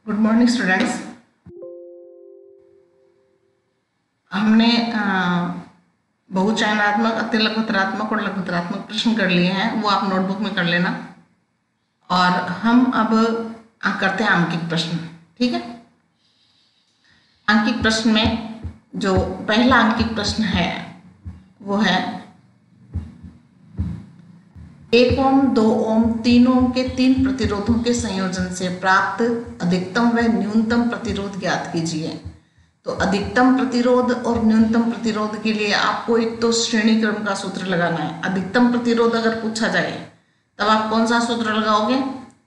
Good morning students. हमने बहुचयनात्मक, अतिलघुतरात्मक और लघुतरात्मक प्रश्न कर लिए हैं, वो आप नोटबुक में कर लेना। और हम अब करते हैं आंकिक प्रश्न। ठीक है, आंकिक प्रश्न में जो पहला आंकिक प्रश्न है वो है 1 ओम, 2 ओम, 3 ओम के 3 प्रतिरोधों के संयोजन से प्राप्त अधिकतम व न्यूनतम प्रतिरोध ज्ञात कीजिए। तो अधिकतम प्रतिरोध और न्यूनतम प्रतिरोध के लिए आपको एक तो श्रेणी क्रम का सूत्र लगाना है। अधिकतम प्रतिरोध अगर पूछा जाए तब आप कौन सा सूत्र लगाओगे?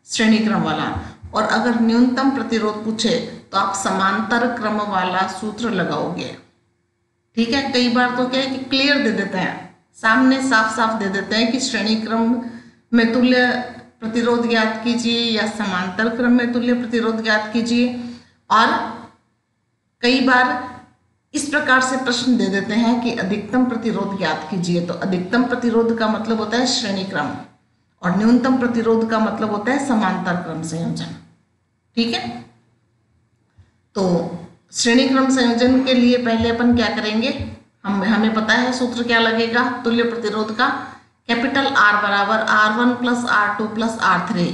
श्रेणी क्रम वाला। और अगर न्यूनतम प्रतिरोध पूछे तो आप समांतर क्रम वाला सूत्र लगाओगे। ठीक है, कई बार तो क्या है कि क्लियर दे देते हैं, सामने साफ साफ दे देते हैं कि श्रेणी क्रम में तुल्य प्रतिरोध ज्ञात कीजिए या समांतर क्रम में तुल्य प्रतिरोध ज्ञात कीजिए। और कई बार इस प्रकार से प्रश्न दे देते हैं कि अधिकतम प्रतिरोध ज्ञात कीजिए। तो अधिकतम प्रतिरोध का मतलब होता है श्रेणी क्रम और न्यूनतम प्रतिरोध का मतलब होता है समांतर क्रम संयोजन। ठीक है, तो श्रेणी क्रम संयोजन के लिए पहले अपन क्या करेंगे, हमें पता है सूत्र क्या लगेगा तुल्य प्रतिरोध का। कैपिटल R बराबर R1 plus R2 plus R3,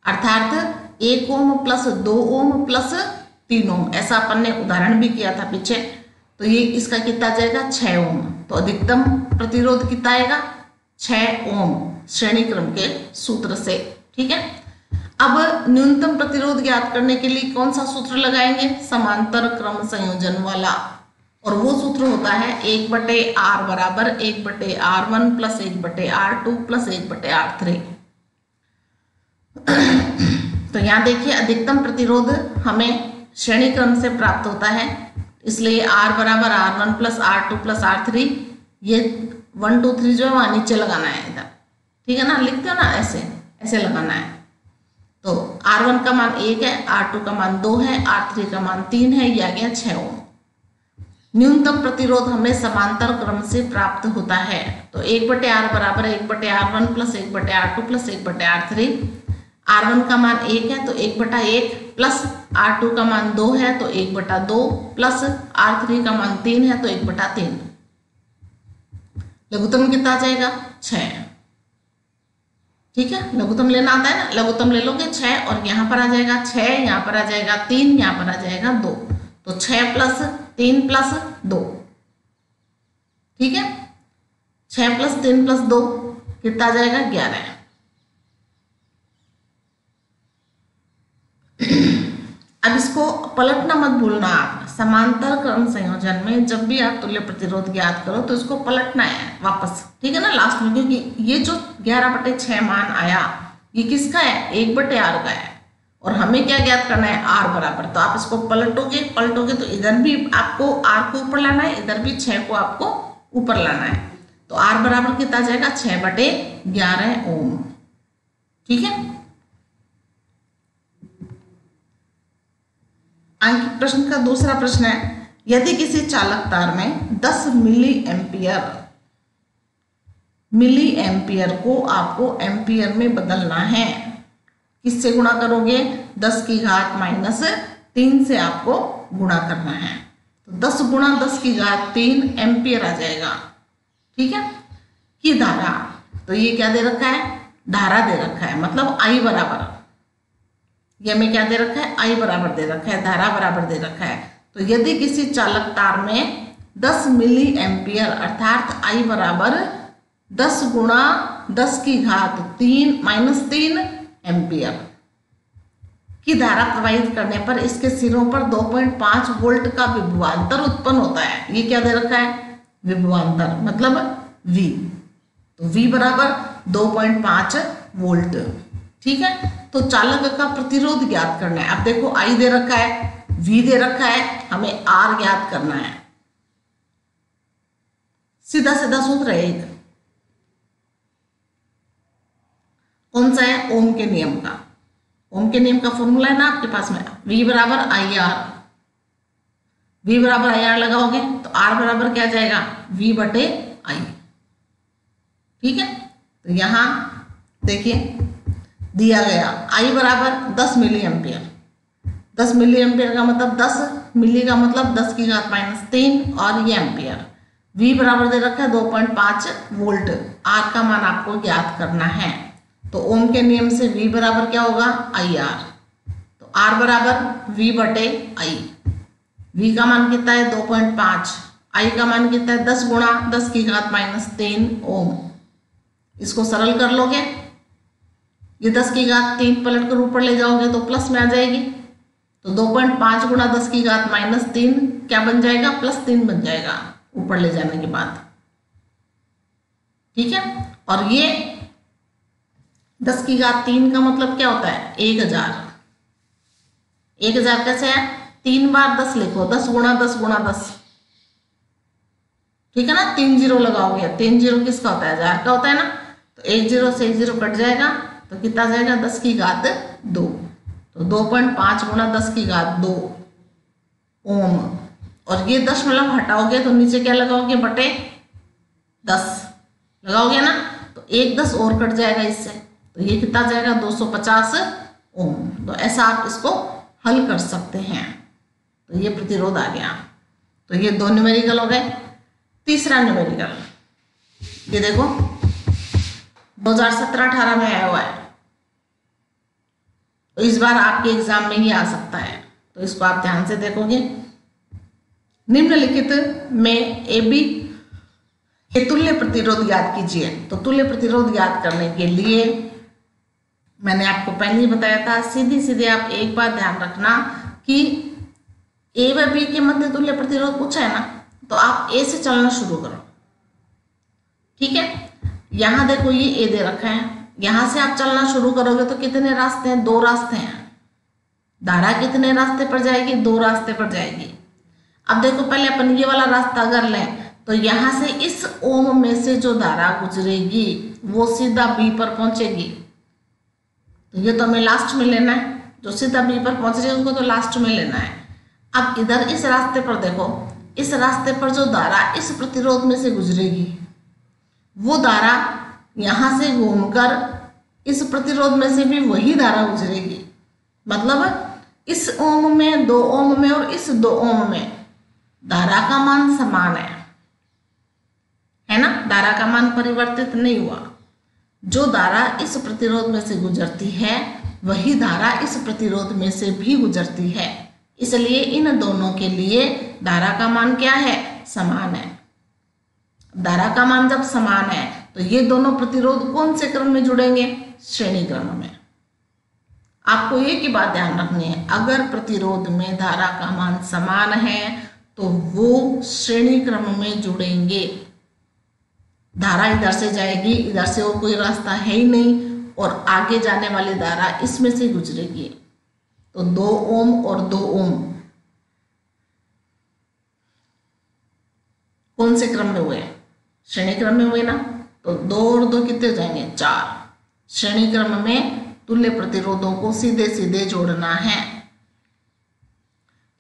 अर्थात 1 ओम प्लस 2 ओम प्लस 3 ओम। ऐसा अपन ने उदाहरण भी किया था पीछे। तो ये इसका कितना जाएगा? 6 ओम। तो अधिकतम प्रतिरोध कितना आएगा? 6 ओम श्रेणी क्रम के सूत्र से। ठीक है, अब न्यूनतम प्रतिरोध ज्ञात करने के लिए कौन सा सूत्र लगाएंगे? समांतर क्रम संयोजन वाला। और वो सूत्र होता है 1/R बराबर 1/R1 plus 1/R2 plus 1/R3। तो यहाँ देखिए अधिकतम प्रतिरोध हमें श्रेणी क्रम से प्राप्त होता है, इसलिए R बराबर R1 plus R2 plus R3। ये 1 2 3 जो है वहाँ नीचे लगाना है इधर। ठीक है ना, लिखते हो ना, ऐसे ऐसे लगाना है। तो R1 का मान 1 है, R2 का मान 2 है, R3 का मान 3 है, ये आ गया 6 ओम। न्यूनतम प्रतिरोध हमें समांतर क्रम से प्राप्त होता है। तो 1/R बराबर 1/R1 plus 1/R2 plus 1/R3। R1 का मान 1 है तो 1/1 प्लस R2 का मान 2 है तो 1/2 प्लस R3 का मान 3 है तो 1/3। लघुत्तम कितना आ जाएगा? 6। ठीक है, लघुत्तम लेना आता है ना, लघुत्तम ले लोगे 6 और यहाँ पर आ जाएगा 6, यहाँ पर आ जाएगा 3, यहाँ पर आ जाएगा 2। तो 6 प्लस 3 प्लस 2। ठीक है, 6 प्लस 3 प्लस 2 कितना आ जाएगा? 11। अब इसको पलटना मत भूलना आप। समांतर क्रम संयोजन में जब भी आप तुल्य प्रतिरोध ज्ञात करो तो इसको पलटना है वापस। ठीक है ना, लास्ट में, क्योंकि ये जो 11/6 मान आया ये किसका है? 1/R का है। और हमें क्या ज्ञात करना है? R बराबर। तो आप इसको पलटोगे तो इधर भी आपको R को ऊपर लाना है, इधर भी 6 को आपको ऊपर लाना है। तो R बराबर कितना जाएगा? 6/11 ओम। ठीक है, आंकिक प्रश्न का दूसरा प्रश्न है, यदि किसी चालक तार में 10 मिली एम्पियर को आपको एम्पियर में बदलना है, किससे गुणा करोगे? 10 की घात माइनस 3 से आपको गुणा करना है। तो 10 गुणा 10 की घात 3 एम्पियर आ जाएगा। ठीक है, की धारा, तो ये क्या दे रखा है? धारा दे रखा है, मतलब I बराबर, ये में क्या दे रखा है? I बराबर दे रखा है, धारा बराबर दे रखा है। तो यदि किसी चालक तार में 10 मिली एम्पियर अर्थात I बराबर 10 गुणा 10 की घात 3 माइनस 3 एम्पियर की धारा प्रवाहित करने पर इसके सिरों पर 2.5 वोल्ट का विभवांतर उत्पन्न होता है। ये क्या दे रखा है? विभवांतर, मतलब V। तो V बराबर 2.5 वोल्ट। ठीक है, तो चालक का प्रतिरोध ज्ञात करना है। अब देखो I दे रखा है, V दे रखा है, हमें R ज्ञात करना है। सीधा सीधा सूत्र है एक, कौन सा है? ओम के नियम का। ओम के नियम का फॉर्मूला है ना आपके पास में, V बराबर IR। V बराबर IR लगाओगे तो R बराबर क्या जाएगा? V/I। ठीक है, तो यहां देखिए दिया गया I बराबर 10 मिली एम्पियर, 10 मिली एम्पियर का मतलब 10 मिली का मतलब 10 की घात -3 और ये एम्पियर। V बराबर दे रखा है 2.5 वोल्ट। R का मान आपको ज्ञात करना है। तो ओम के नियम से V बराबर क्या होगा IR। तो R बराबर V बटे I। V का मान कितना है 2.5, I का मान कितना है 10 गुणा 10 की घात -3 ओम। इसको सरल कर लोगे, ये 10 की घात 3 पलट कर ऊपर ले जाओगे तो प्लस में आ जाएगी। तो 2.5 गुणा 10 की घात -3 क्या बन जाएगा +3 बन जाएगा ऊपर ले जाने के बाद। ठीक है, और ये 10 की घात 3 का मतलब क्या होता है 1000। 1000 कैसे है 3 बार 10 लिखो, 10 गुणा 10 गुणा 10। ठीक है ना, 3 जीरो लगाओगे, 3 जीरो किसका होता है 1000 का होता है ना। तो 1 जीरो से 1 जीरो कट जाएगा तो कितना जाएगा 10 की घात 2। तो 2.5 गुणा 10 की घात 2 ओम। और ये दशमलव हटाओगे तो नीचे क्या लगाओगे बटे 10 लगाओगे ना, तो 1 10 और कट जाएगा इससे, तो ये कितना जाएगा 250 ओम। तो ऐसा आप इसको हल कर सकते हैं। तो ये प्रतिरोध आ गया। तो ये 2 न्यूमेरिकल हो गए। तीसरा न्यूमेरिकल ये देखो 2017-18 में आया हुआ है, तो इस बार आपके एग्जाम में ही आ सकता है। तो इसको आप ध्यान से देखोगे। निम्नलिखित में AB के तुल्य प्रतिरोध ज्ञात कीजिए। तो तुल्य प्रतिरोध ज्ञात करने के लिए मैंने आपको पहले ही बताया था, सीधी सीधे आप एक बात ध्यान रखना कि A व B के मध्य तुल्य प्रतिरोध पूछा है ना, तो आप A से चलना शुरू करो। ठीक है, यहां देखो ये A दे रखा है, यहां से आप चलना शुरू करोगे तो कितने रास्ते हैं 2 रास्ते हैं। धारा कितने रास्ते पर जाएगी 2 रास्ते पर जाएगी। अब देखो पहले अपन ये वाला रास्ता अगर लें तो यहां से इस ओम में से जो धारा गुजरेगी वो सीधा B पर पहुंचेगी। तो ये तो हमें लास्ट में लेना है, जो सीधा B पर पहुंच रही है उनको तो लास्ट में लेना है। अब इधर इस रास्ते पर देखो, इस रास्ते पर जो धारा इस प्रतिरोध में से गुजरेगी वो धारा यहां से घूमकर इस प्रतिरोध में से भी वही धारा गुजरेगी। मतलब इस ओम में 2 ओम में और इस 2 ओम में धारा का मान समान है ना, धारा का मान परिवर्तित नहीं हुआ। जो धारा इस प्रतिरोध में से गुजरती है वही धारा इस प्रतिरोध में से भी गुजरती है, इसलिए इन दोनों के लिए धारा का मान क्या है समान है। धारा का मान जब समान है तो ये दोनों प्रतिरोध कौन से क्रम में जुड़ेंगे श्रेणी क्रम में। आपको एक ही बात ध्यान रखनी है, अगर प्रतिरोध में धारा का मान समान है तो वो श्रेणी क्रम में जुड़ेंगे। धारा इधर से जाएगी, इधर से और कोई रास्ता है ही नहीं और आगे जाने वाली धारा इसमें से गुजरेगी। तो 2 ओम और 2 ओम कौन से क्रम में हुए श्रेणी क्रम में हुए ना, तो 2 और 2 कितने हो जाएंगे 4। श्रेणी क्रम में तुल्य प्रतिरोधों को सीधे सीधे जोड़ना है।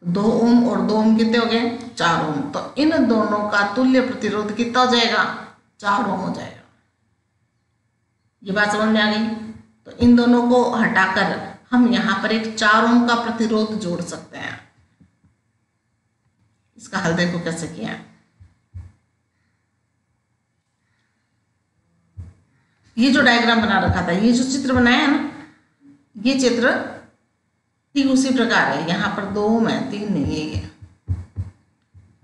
2 ओम और 2 ओम कितने हो गए 4 ओम। तो इन दोनों का तुल्य प्रतिरोध कितना हो जाएगा 4 ओम हो जाएगा। ये बात समझ में आ गई। तो इन दोनों को हटाकर हम यहां पर एक 4 ओम का प्रतिरोध जोड़ सकते हैं। इसका हल देखो कैसे किया है। ये जो डायग्राम बना रखा था, ये जो चित्र बनाया है ना, ये चित्र ठीक उसी प्रकार है। यहाँ पर 2 ओम है 3 नहीं है, ये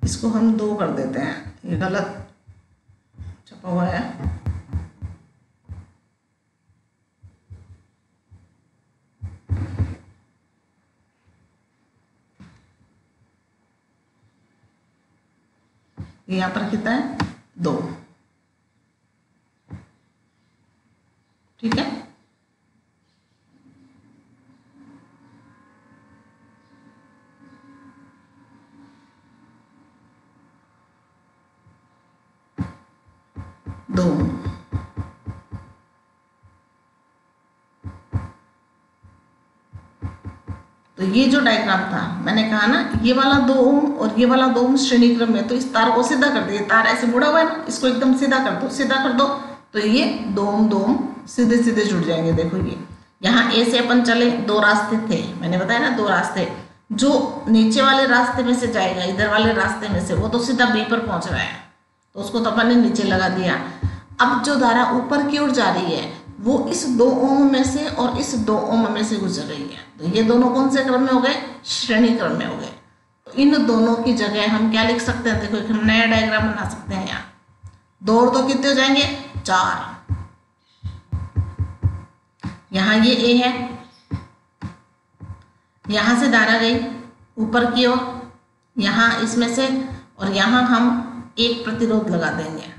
इसको हम 2 कर देते हैं, ये गलत छपा हुआ है। यहाँ पर कितना है 2। ठीक है, दो। तो ये जो डायग्राम था मैंने कहा ना, ये वाला 2 ओम और ये वाला 2 ओम श्रेणी क्रम में, तो इस तार को सीधा कर दिए, तार ऐसे मुड़ा हुआ है ना, इसको एकदम सीधा कर दो, सीधा कर दो तो ये 2 ओम सीधे सीधे जुड़ जाएंगे। देखो ये यहाँ ए से अपन चले, 2 रास्ते थे, मैंने बताया ना 2 रास्ते, जो नीचे वाले रास्ते में से जाएगा, इधर वाले रास्ते में से, वो तो सीधा बी पर पहुंच रहा है, तो उसको तो अपन ने नीचे लगा दिया। अब जो धारा ऊपर की ओर जा रही है वो इस 2 ओम में से और इस 2 ओम में से गुजर रही है। तो ये दोनों कौन से क्रम में हो गए? श्रेणी क्रम में हो गए। तो इन दोनों की जगह हम क्या लिख सकते हैं? देखो, एक हम नया डायग्राम बना सकते हैं। यहाँ 2 और 2 कितने हो जाएंगे? 4। यहाँ ये ए है, यहां से धारा गई ऊपर की ओर, यहाँ इसमें से, और यहाँ हम एक प्रतिरोध लगा देंगे।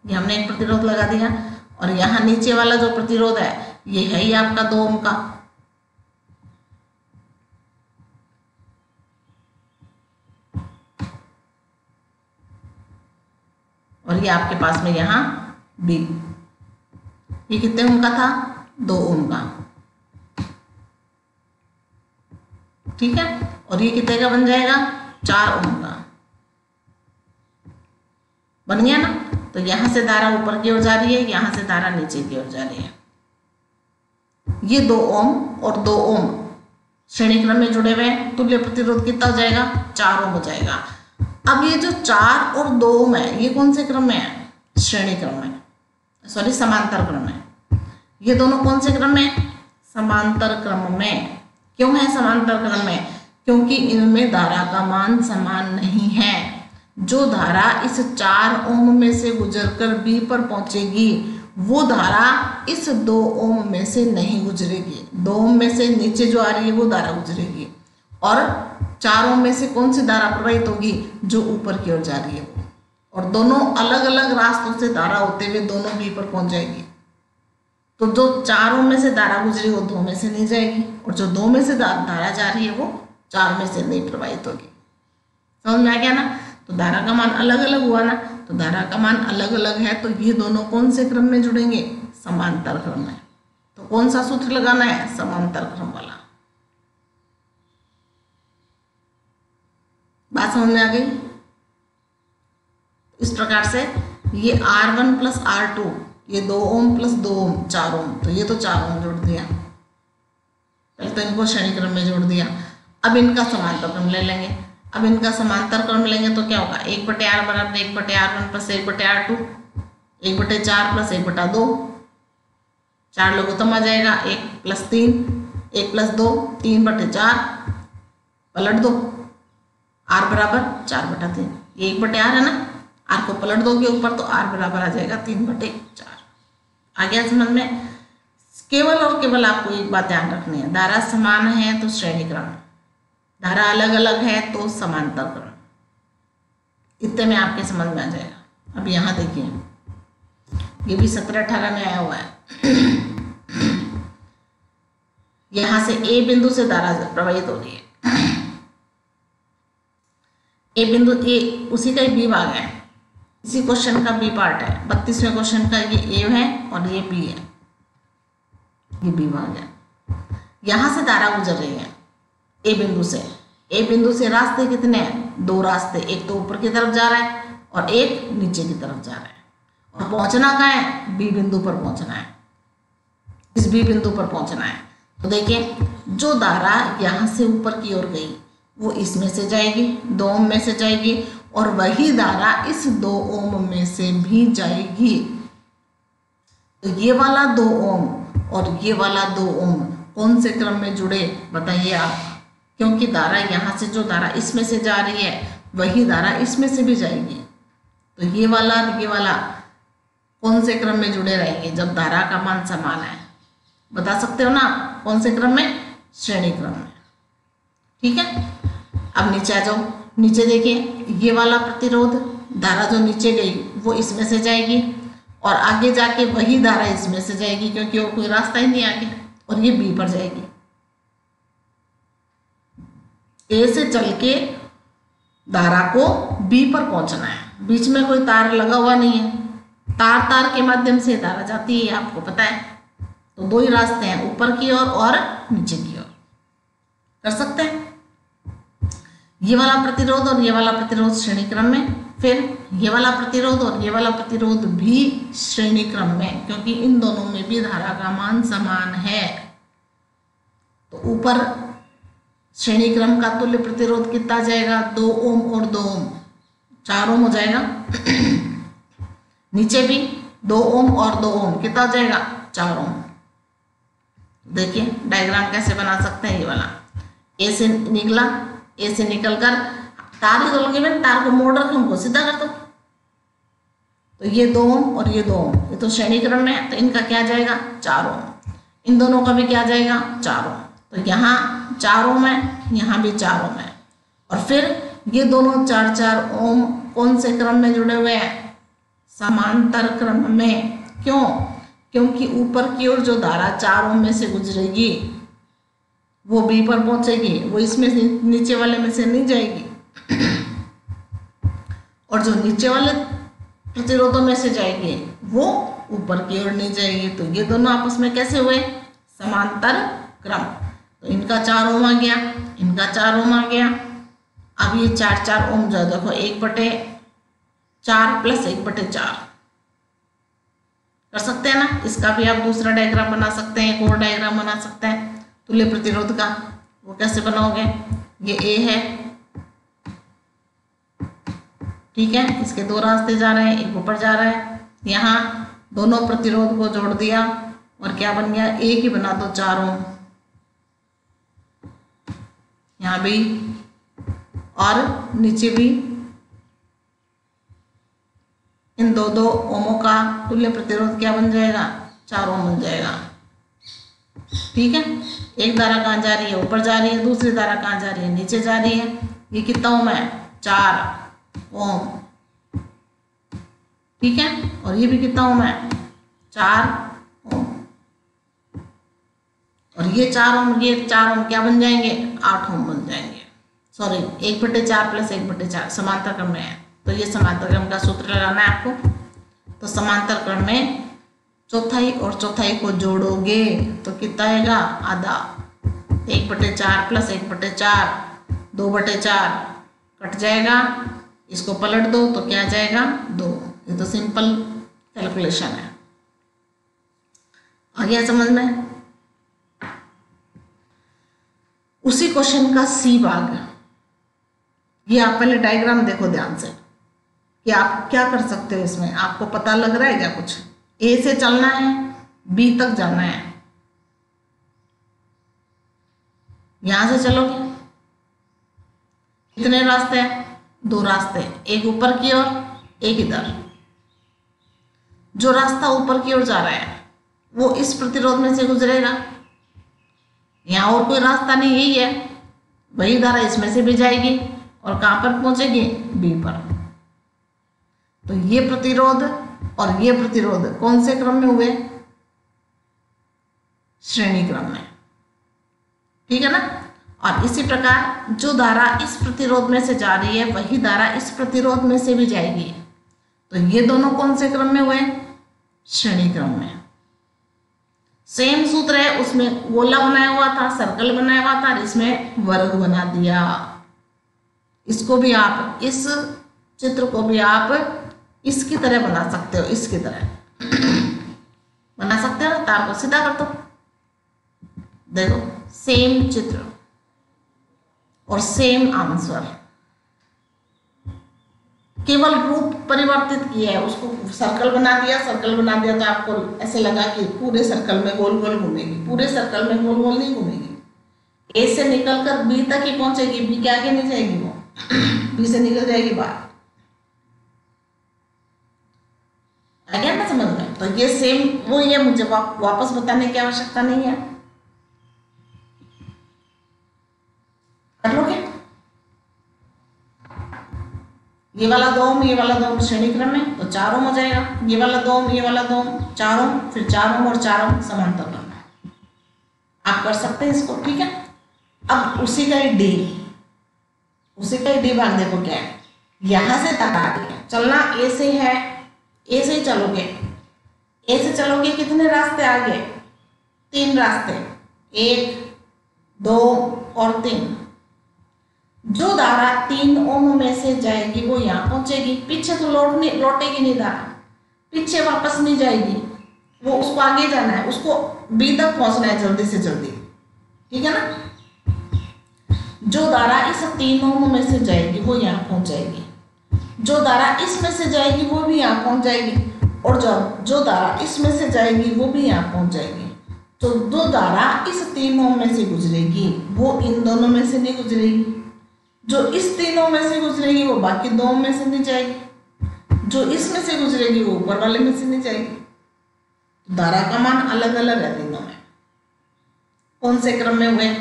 ये हमने एक प्रतिरोध लगा दिया, और यहाँ नीचे वाला जो प्रतिरोध है ये है ही आपका 2 ओम का। और ये आपके पास में यहाँ बी, ये कितने ओम का था? 2 ओम का। ठीक है, और ये कितने का बन जाएगा? 4 ओम का बन गया ना। तो यहां से धारा ऊपर की ओर जा रही है, यहां से धारा नीचे की ओर जा रही है। ये 2 ओम और 2 ओम श्रेणी क्रम में जुड़े हुए हैं, तुल्य प्रतिरोध कितना हो जाएगा? 4 ओम हो जाएगा। अब ये जो 4 और 2 ओम है, ये कौन से क्रम में है? श्रेणी क्रम में, सॉरी समांतर क्रम में। ये दोनों कौन से क्रम में? समांतर क्रम में। क्यों है समांतर क्रम में? क्योंकि इनमें धारा का मान समान नहीं है। जो धारा इस 4 ओम में से गुजरकर बी पर पहुंचेगी वो धारा इस 2 ओम में से नहीं गुजरेगी। 2 ओम में से नीचे जो आ रही है वो धारा गुजरेगी, और 4 ओम में से कौन सी धारा प्रवाहित होगी? जो ऊपर की ओर जा रही है वो। और दोनों अलग अलग रास्तों से धारा होते हुए दोनों बी पर पहुंच जाएगी। तो जो 4 ओम में से धारा गुजरी वो 2 में से नहीं जाएगी, और जो 2 में से धारा जा रही है वो 4 में से नहीं प्रवाहित होगी। समझ में आ गया ना? तो धारा का मान अलग अलग हुआ ना, तो धारा का मान अलग अलग है, तो ये दोनों कौन से क्रम में जुड़ेंगे? समांतर क्रम में। तो कौन सा सूत्र लगाना है? समांतर क्रम वाला। बात समझ में आ गई? इस प्रकार से ये R1 प्लस R2, ये 2 ओम प्लस 2 ओम 4 ओम, तो ये तो 4 ओम जोड़ दिया, पहले तो इनको श्रेणी क्रम में जोड़ दिया। अब इनका समांतर क्रम ले लेंगे। अब इनका समांतर क्रम लेंगे तो क्या होगा? 1/R बराबर 1/R1 प्लस 1/R2, 1/4 प्लस 1/2, 4 लघुत्तम आ जाएगा, 1 प्लस 3, 1 प्लस 2, 3/4, पलट दो, R बराबर 4/3। ये 1/R है ना, R को पलट दोगे ऊपर तो R बराबर आ जाएगा 3/4। आ गया समझ में? केवल और केवल आपको एक बात ध्यान रखनी है, धारा समान है तो श्रेणी क्रम, धारा अलग अलग है तो समांतर क्रम। इतने में आपके समझ में आ जाएगा। अब यहाँ देखिए, ये भी 17-18 में आया हुआ है। यहां से ए बिंदु से धारा प्रवाहित हो रही है। ए बिंदु, ए उसी का बी भाग है, इसी क्वेश्चन का बी पार्ट है। 32वें क्वेश्चन का ये ए है और ये बी है, ये बी भाग है। यहां से धारा गुजर रही है ए बिंदु से। ए बिंदु से रास्ते कितने हैं? 2 रास्ते, एक तो ऊपर की तरफ जा रहा है और एक नीचे की तरफ जा रहा है। और पहुंचना कहाँ है? बी बिंदु पर पहुंचना है, इस बी बिंदु पर पहुंचना है। तो देखिए, जो धारा यहाँ से ऊपर की ओर गई वो इसमें से जाएगी, 2 ओम में से जाएगी, और वही धारा इस 2 ओम में से भी जाएगी। तो ये वाला 2 ओम और ये वाला 2 ओम कौन से क्रम में जुड़े बताइए आप? क्योंकि धारा यहाँ से, जो धारा इसमें से जा रही है वही धारा इसमें से भी जाएगी। तो ये वाला और ये वाला कौन से क्रम में जुड़े रहेंगे जब धारा का मान समान है? बता सकते हो ना कौन से क्रम में? श्रेणी क्रम में। ठीक है, अब नीचे आ जाओ। नीचे देखिए, ये वाला प्रतिरोध, धारा जो नीचे गई वो इसमें से जाएगी, और आगे जाके वही धारा इसमें से जाएगी, क्योंकि और कोई रास्ता ही नहीं आगे, और ये बी पर जाएगी। ए से चल के धारा को बी पर पहुंचना है, बीच में कोई तार लगा हुआ नहीं है, तार के माध्यम से धारा जाती है, आपको पता है। तो 2 ही रास्ते हैं, ऊपर की ओर और नीचे की ओर। कर सकते हैं। ये वाला प्रतिरोध और ये वाला प्रतिरोध श्रेणी क्रम में, फिर ये वाला प्रतिरोध और ये वाला प्रतिरोध भी श्रेणी क्रम में, क्योंकि इन दोनों में भी धारा का मान समान है। तो ऊपर श्रेणी क्रम का तुल्य प्रतिरोध कितना जाएगा, 2 ओम और 2 ओम, 4 ओम हो जाएगा। नीचे भी 2 ओम और 2 ओम कितना हो जाएगा, 4 ओम। देखिए डायग्राम कैसे बना सकते हैं। ये वाला ए से निकला, ए से निकलकर तार ही तो लगे हुए, तार को मोड़ रख हमको सीधा कर दो। तो ये 2 ओम और ये 2 ओम, ये तो श्रेणी क्रम में है, तो इनका क्या जाएगा, 4 ओम। इन दोनों का भी क्या जाएगा, 4 ओम। तो यहाँ 4 ओम है, यहाँ भी 4 ओम है। और फिर ये दोनों 4-4 ओम कौन से क्रम में जुड़े हुए हैं, समांतर क्रम में। क्यों, क्योंकि ऊपर की ओर जो धारा 4 ओम में से गुजरेगी वो बी पर पहुंचेगी, वो इसमें नीचे वाले में से नहीं जाएगी। और जो नीचे वाले प्रतिरोधों में से जाएगी वो ऊपर की ओर नहीं जाएगी। तो ये दोनों आपस में कैसे हुए, समांतर क्रम। तो इनका 4 ओम आ गया, इनका 4 ओम आ गया। अब ये 4-4 ओम जो देखो 1/4 प्लस 1/4 कर सकते हैं ना। इसका भी आप दूसरा डायग्राम बना सकते हैं, एक और डायग्राम बना सकते हैं तुल्य प्रतिरोध का। वो कैसे बनाओगे, ये ए है, ठीक है, इसके 2 रास्ते जा रहे हैं, एक ऊपर जा रहा है। यहाँ दोनों प्रतिरोध को जोड़ दिया और क्या बन गया, एक ही बना दो 4 ओम। यहाँ भी और नीचे भी इन 2-2 ओमों का तुल्य प्रतिरोध क्या बन जाएगा, 4 ओम बन जाएगा। ठीक है, एक धारा कहाँ जा रही है, ऊपर जा रही है, दूसरी धारा कहाँ जा रही है, नीचे जा रही है। ये कितना ओम है, 4 ओम। ठीक है, और ये भी कितना ओम है, 4 ओम। और ये 4 ओम, ये 4 ओम क्या बन जाएंगे, 8 ओम बन जाएंगे। सॉरी, 1/4 प्लस 1/4 समांतर क्रम में है। तो ये समांतर क्रम का सूत्र लगाना है आपको। तो समांतर क्रम में चौथाई और चौथाई को जोड़ोगे तो कितना आएगा, आधा। 1/4 प्लस 1/4, 2/4 कट जाएगा। इसको पलट दो तो क्या जाएगा, 2। ये तो सिंपल कैलकुलेशन है। आ गया समझ में। उसी क्वेश्चन का सी भाग, ये आप पहले डायग्राम देखो ध्यान से कि आप क्या कर सकते हो इसमें। आपको पता लग रहा है क्या कुछ, ए से चलना है, बी तक जाना है। यहां से चलोगे, कितने रास्ते हैं, 2 रास्ते, एक ऊपर की ओर, एक इधर। जो रास्ता ऊपर की ओर जा रहा है वो इस प्रतिरोध में से गुजरेगा। यहाँ और कोई रास्ता नहीं, यही है, वही धारा इसमें से भी जाएगी और कहां पर पहुंचेगी, बी पर। तो ये प्रतिरोध और ये प्रतिरोध कौन से क्रम में हुए, श्रेणी क्रम में। ठीक है ना। और इसी प्रकार जो धारा इस प्रतिरोध में से जा रही है वही धारा इस प्रतिरोध में से भी जाएगी। तो ये दोनों कौन से क्रम में हुए, श्रेणी क्रम में। सेम सूत्र है, उसमें गोला बनाया हुआ था, सर्कल बनाया हुआ था, और इसमें वर्ग बना दिया। इसको भी आप, इस चित्र को भी आप इसकी तरह बना सकते हो, इसकी तरह बना सकते हो। तार को सीधा कर दो, देखो सेम चित्र और सेम आंसर, केवल रूप परिवर्तित किया है। उसको सर्कल बना दिया, सर्कल बना दिया तो आपको ऐसे लगा कि पूरे सर्कल में गोल गोल घूमेगी, पूरे सर्कल में गोल गोल नहीं घूमेगी। ए से निकलकर बी तक ही पहुंचेगी, बी के आगे नहीं जाएगी, वो बी से निकल जाएगी बाहर। आ गया ना समझ में। तो ये सेम वो ही है, मुझे वापस बताने की आवश्यकता नहीं है, कर लोगे। ये वाला 2 ओम, ये वाला 2 ओम श्रेणी क्रम में, तो 4 ओम हो जाएगा। ये वाला 2 ओम, ये वाला 2 ओम, 4 ओम, फिर 4 ओम और 4 ओम समांतर क्रम में। आप कर सकते हैं इसको, ठीक है। अब उसी का ही डी, उसी का ही डी भाग देखो क्या है। यहां से तक आगे चलना, ए से है, ए से ही चलोगे। ए से चलोगे, कितने रास्ते आगे, 3 रास्ते, 1, 2 और 3। जो धारा 3 ओम में से जाएगी वो यहाँ पहुंचेगी, पीछे तो लौटेगी नहीं धारा, पीछे वापस नहीं जाएगी, वो उसको आगे जाना है, उसको बी तक पहुंचना है जल्दी से जल्दी, ठीक है ना। जो धारा इस 3 ओम में से जाएगी वो यहाँ पहुंच जाएगी, जो धारा इसमें से जाएगी वो भी यहाँ पहुंच जाएगी, और जो धारा इसमें से जाएगी वो भी यहाँ पहुंच जाएगी। तो जो धारा इस 3 ओम में से गुजरेगी वो इन दोनों में से नहीं गुजरेगी, जो इस 3 ओम में से गुजरेगी वो बाकी 2 ओम में से नहीं जाएगी, जो इसमें से गुजरेगी वो ऊपर वाले में से नहीं जाएगी। धारा का मान अलग अलग है तीनों में। कौन से क्रम में हुए?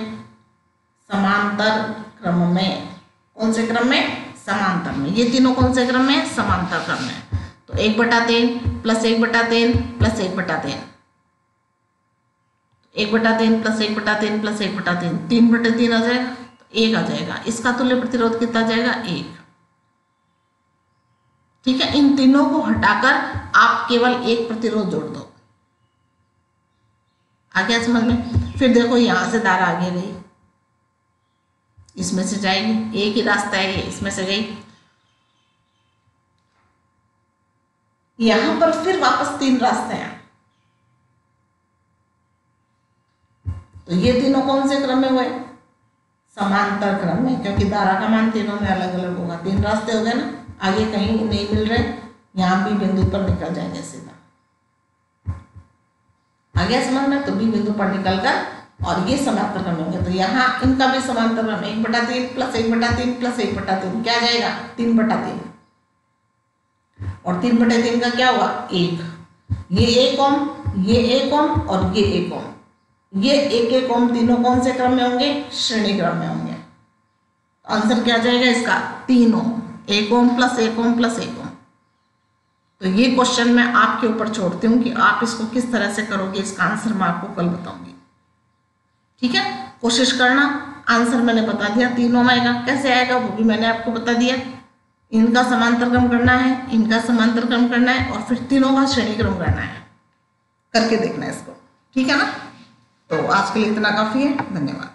समांतर क्रम में। कौन से क्रम में? समांतर में। ये तीनों कौन से क्रम में? समांतर क्रम में। तो 1/3 प्लस 1/3 प्लस 1/3, 1/3 प्लस 1/3 प्लस 1/3, 3/3 आ जाएगा, तो 1 आ जाएगा। इसका तुल्य प्रतिरोध कितना जाएगा? 1। ठीक है, इन तीनों को हटाकर आप केवल एक प्रतिरोध जोड़ दो। आ गया समझ में? फिर देखो यहां से धारा आगे गई, इसमें से जाएगी, एक ही रास्ता है ये, इसमें से गई, यहां पर फिर वापस 3 रास्ते हैं। तो ये तीनों कौन से क्रम में हुए? समांतर क्रम में, क्योंकि धारा का मान तीनों में अलग अलग होगा। 3 रास्ते हो गए ना, आगे कहीं नहीं मिल रहे, यहां भी बिंदु पर निकल जाएंगे सीधा। आ गया समझ में? तो बी बिंदु पर निकलकर और ये समांतर क्रम होंगे, तो यहाँ इनका भी समांतर क्रम 1/3 प्लस 1/3 प्लस 1/3 क्या जाएगा? 3/3, और 3/3 का क्या हुआ? 1। ये 1 ओम, ये 1 ओम और ये 1 ओम, ये 1 ओम तीनों कौन से क्रम में होंगे? श्रेणी क्रम में होंगे। आंसर क्या जाएगा इसका? 3 ओम, 1 ओम प्लस 1 ओम प्लस 1 ओम। तो ये क्वेश्चन मैं आपके ऊपर छोड़ती हूँ कि आप इसको किस तरह से करोगे। इसका आंसर मैं आपको कल बताऊंगी, ठीक है? कोशिश करना। आंसर मैंने बता दिया, 3 ओम आएगा। कैसे आएगा वो भी मैंने आपको बता दिया। इनका समांतर क्रम करना है, इनका समांतर क्रम करना है, और फिर तीनों का श्रेणी क्रम करना है। करके देखना है इसको, ठीक है ना? तो आज के लिए इतना काफी है। धन्यवाद।